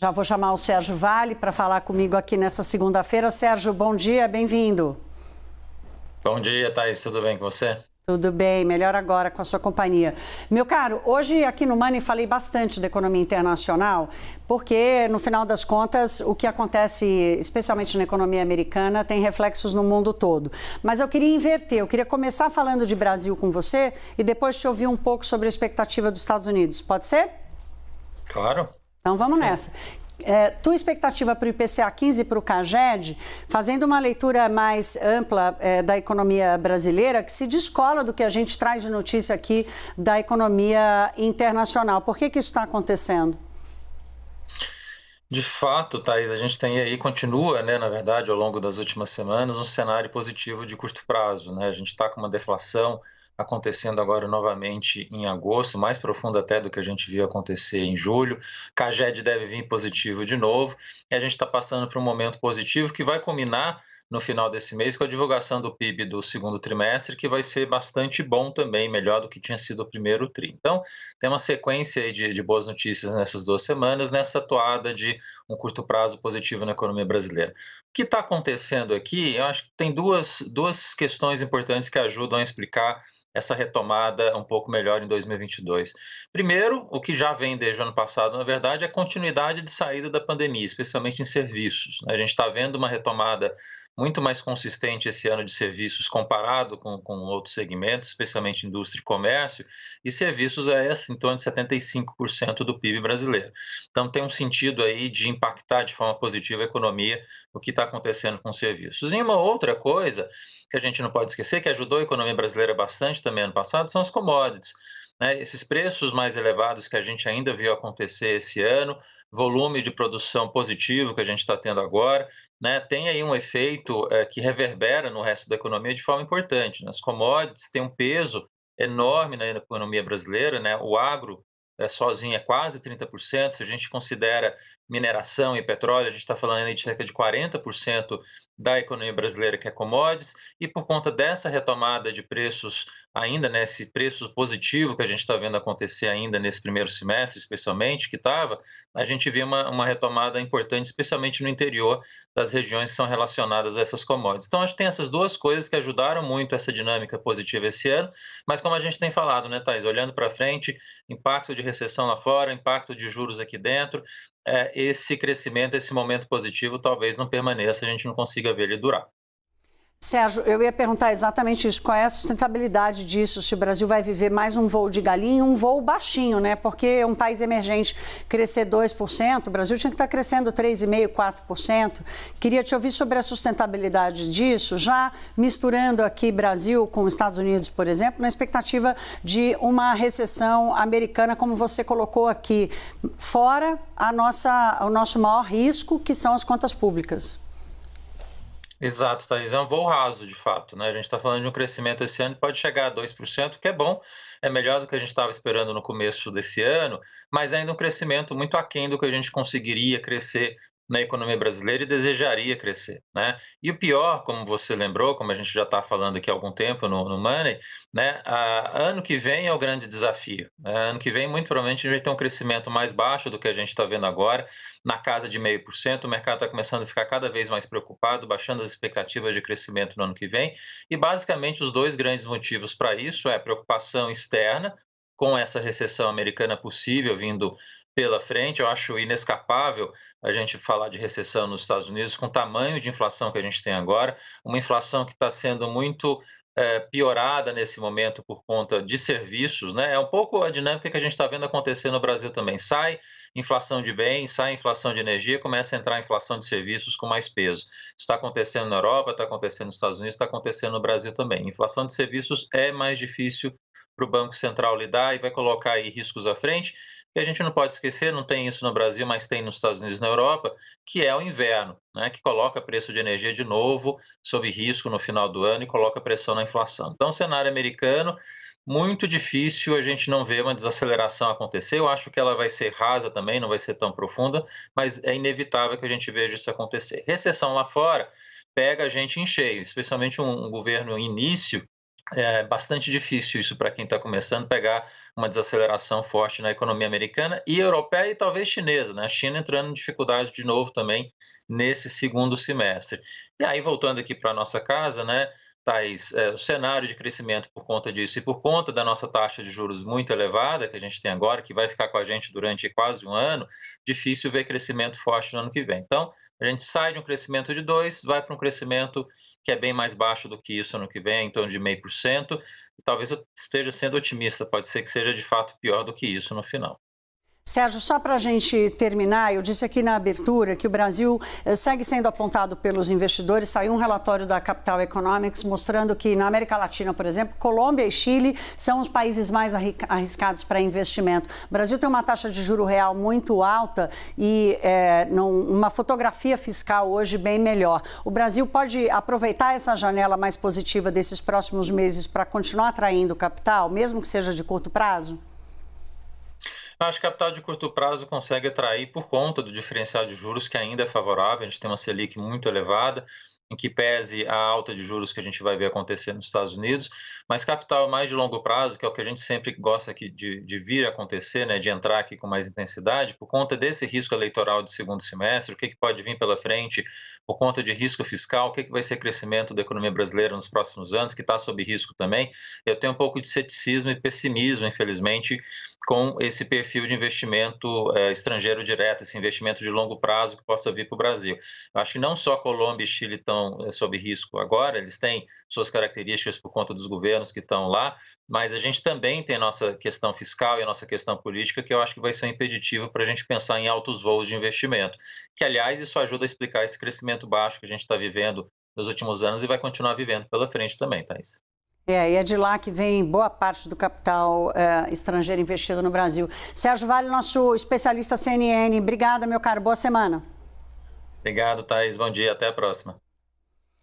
Já vou chamar o Sérgio Vale para falar comigo aqui nessa segunda-feira. Sérgio, bom dia, bem-vindo. Bom dia, Thaís, tudo bem com você? Tudo bem, melhor agora com a sua companhia. Meu caro, hoje aqui no Money falei bastante da economia internacional, porque no final das contas o que acontece, especialmente na economia americana, tem reflexos no mundo todo. Mas eu queria inverter, eu queria começar falando de Brasil com você e depois te ouvir um pouco sobre a expectativa dos Estados Unidos. Pode ser? Claro. Então vamos Sim. nessa. Tua expectativa para o IPCA 15 e para o CAGED, fazendo uma leitura mais ampla da economia brasileira, que se descola do que a gente traz de notícia aqui da economia internacional. Por que isso está acontecendo? De fato, Thaís, a gente tem aí, continua, né, na verdade, ao longo das últimas semanas, um cenário positivo de curto prazo, né? A gente está com uma deflação acontecendo agora novamente em agosto, mais profunda até do que a gente viu acontecer em julho. CAGED deve vir positivo de novo, e a gente está passando por um momento positivo que vai culminar no final desse mês com a divulgação do PIB do segundo trimestre, que vai ser bastante bom também, melhor do que tinha sido o primeiro tri. Então, tem uma sequência aí de boas notícias nessas 2 semanas, nessa toada de um curto prazo positivo na economia brasileira. O que está acontecendo aqui, eu acho que tem duas questões importantes que ajudam a explicar essa retomada um pouco melhor em 2022. Primeiro, o que já vem desde o ano passado, na verdade, é a continuidade de saída da pandemia, especialmente em serviços. A gente está vendo uma retomada muito mais consistente esse ano de serviços comparado com outros segmentos, especialmente indústria e comércio, e serviços é assim, em torno de 75% do PIB brasileiro. Então tem um sentido aí de impactar de forma positiva a economia, o que está acontecendo com serviços. E uma outra coisa que a gente não pode esquecer, que ajudou a economia brasileira bastante também ano passado, são as commodities. Né? Esses preços mais elevados que a gente ainda viu acontecer esse ano, volume de produção positivo que a gente está tendo agora, né, tem aí um efeito que reverbera no resto da economia de forma importante. Né? As commodities têm um peso enorme na economia brasileira, né? O agro sozinho é quase 30%, se a gente considera mineração e petróleo, a gente está falando aí de cerca de 40% da economia brasileira que é commodities, e por conta dessa retomada de preços ainda, né, esse preço positivo que a gente está vendo acontecer ainda nesse primeiro semestre, especialmente, que estava, a gente vê uma retomada importante, especialmente no interior das regiões que são relacionadas a essas commodities. Então, acho que tem essas duas coisas que ajudaram muito essa dinâmica positiva esse ano, mas como a gente tem falado, né, Thais, olhando para frente, impacto de recessão lá fora, impacto de juros aqui dentro, esse crescimento, esse momento positivo talvez não permaneça, a gente não consiga ver ele durar. Sérgio, eu ia perguntar exatamente isso. Qual é a sustentabilidade disso? Se o Brasil vai viver mais um voo de galinha, um voo baixinho, né? Porque um país emergente crescer 2%, o Brasil tinha que estar crescendo 3,5%, 4%. Queria te ouvir sobre a sustentabilidade disso, já misturando aqui Brasil com Estados Unidos, por exemplo, na expectativa de uma recessão americana, como você colocou aqui, fora o nosso maior risco, que são as contas públicas. Exato, Thaís, é um voo raso, de fato, né? A gente está falando de um crescimento esse ano que pode chegar a 2%, que é bom, é melhor do que a gente estava esperando no começo desse ano, mas ainda um crescimento muito aquém do que a gente conseguiria crescer na economia brasileira e desejaria crescer, né? E o pior, como você lembrou, como a gente já está falando aqui há algum tempo no Money, né? Ano que vem é o grande desafio. Ano que vem, muito provavelmente, a gente vai ter um crescimento mais baixo do que a gente está vendo agora, na casa de 0,5%. O mercado está começando a ficar cada vez mais preocupado, baixando as expectativas de crescimento no ano que vem. E, basicamente, os dois grandes motivos para isso é a preocupação externa, com essa recessão americana possível vindo pela frente. Eu acho inescapável a gente falar de recessão nos Estados Unidos com o tamanho de inflação que a gente tem agora, uma inflação que está sendo muito piorada nesse momento por conta de serviços, né? É um pouco a dinâmica que a gente está vendo acontecer no Brasil também. Sai inflação de bens, sai inflação de energia, começa a entrar a inflação de serviços com mais peso. Isso está acontecendo na Europa, está acontecendo nos Estados Unidos, está acontecendo no Brasil também. Inflação de serviços é mais difícil para o Banco Central lidar e vai colocar aí riscos à frente. E a gente não pode esquecer, não tem isso no Brasil, mas tem nos Estados Unidos e na Europa, que é o inverno, né, que coloca preço de energia de novo sob risco no final do ano e coloca pressão na inflação. Então, o cenário americano, muito difícil a gente não ver uma desaceleração acontecer. Eu acho que ela vai ser rasa também, não vai ser tão profunda, mas é inevitável que a gente veja isso acontecer. Recessão lá fora pega a gente em cheio, especialmente um governo início É bastante difícil isso para quem está começando pegar uma desaceleração forte na economia americana e europeia e talvez chinesa, né? A China entrando em dificuldade de novo também nesse segundo semestre. E aí, voltando aqui para a nossa casa, né, Thais, o cenário de crescimento por conta disso e por conta da nossa taxa de juros muito elevada que a gente tem agora, que vai ficar com a gente durante quase um ano, difícil ver crescimento forte no ano que vem. Então, a gente sai de um crescimento de 2, vai para um crescimento que é bem mais baixo do que isso ano que vem, em torno de 0,5%. Talvez eu esteja sendo otimista, pode ser que seja de fato pior do que isso no final. Sérgio, só para a gente terminar, eu disse aqui na abertura que o Brasil segue sendo apontado pelos investidores. Saiu um relatório da Capital Economics mostrando que na América Latina, por exemplo, Colômbia e Chile são os países mais arriscados para investimento. O Brasil tem uma taxa de juro real muito alta e uma fotografia fiscal hoje bem melhor. O Brasil pode aproveitar essa janela mais positiva desses próximos meses para continuar atraindo capital, mesmo que seja de curto prazo? Acho que capital de curto prazo consegue atrair por conta do diferencial de juros que ainda é favorável. A gente tem uma Selic muito elevada, em que pese a alta de juros que a gente vai ver acontecer nos Estados Unidos, mas capital mais de longo prazo, que é o que a gente sempre gosta aqui de vir a acontecer, né, de entrar aqui com mais intensidade, por conta desse risco eleitoral de segundo semestre, o que pode vir pela frente, por conta de risco fiscal, o que vai ser crescimento da economia brasileira nos próximos anos, que está sob risco também. Eu tenho um pouco de ceticismo e pessimismo, infelizmente, com esse perfil de investimento estrangeiro direto, esse investimento de longo prazo que possa vir para o Brasil. Eu acho que não só Colômbia e Chile estão sob risco agora, eles têm suas características por conta dos governos que estão lá, mas a gente também tem a nossa questão fiscal e a nossa questão política, que eu acho que vai ser um impeditivo para a gente pensar em altos voos de investimento, que, aliás, isso ajuda a explicar esse crescimento baixo que a gente está vivendo nos últimos anos e vai continuar vivendo pela frente também, Thaís. E é de lá que vem boa parte do capital estrangeiro investido no Brasil. Sérgio Vale, nosso especialista CNN. Obrigada, meu caro. Boa semana. Obrigado, Thaís. Bom dia. Até a próxima.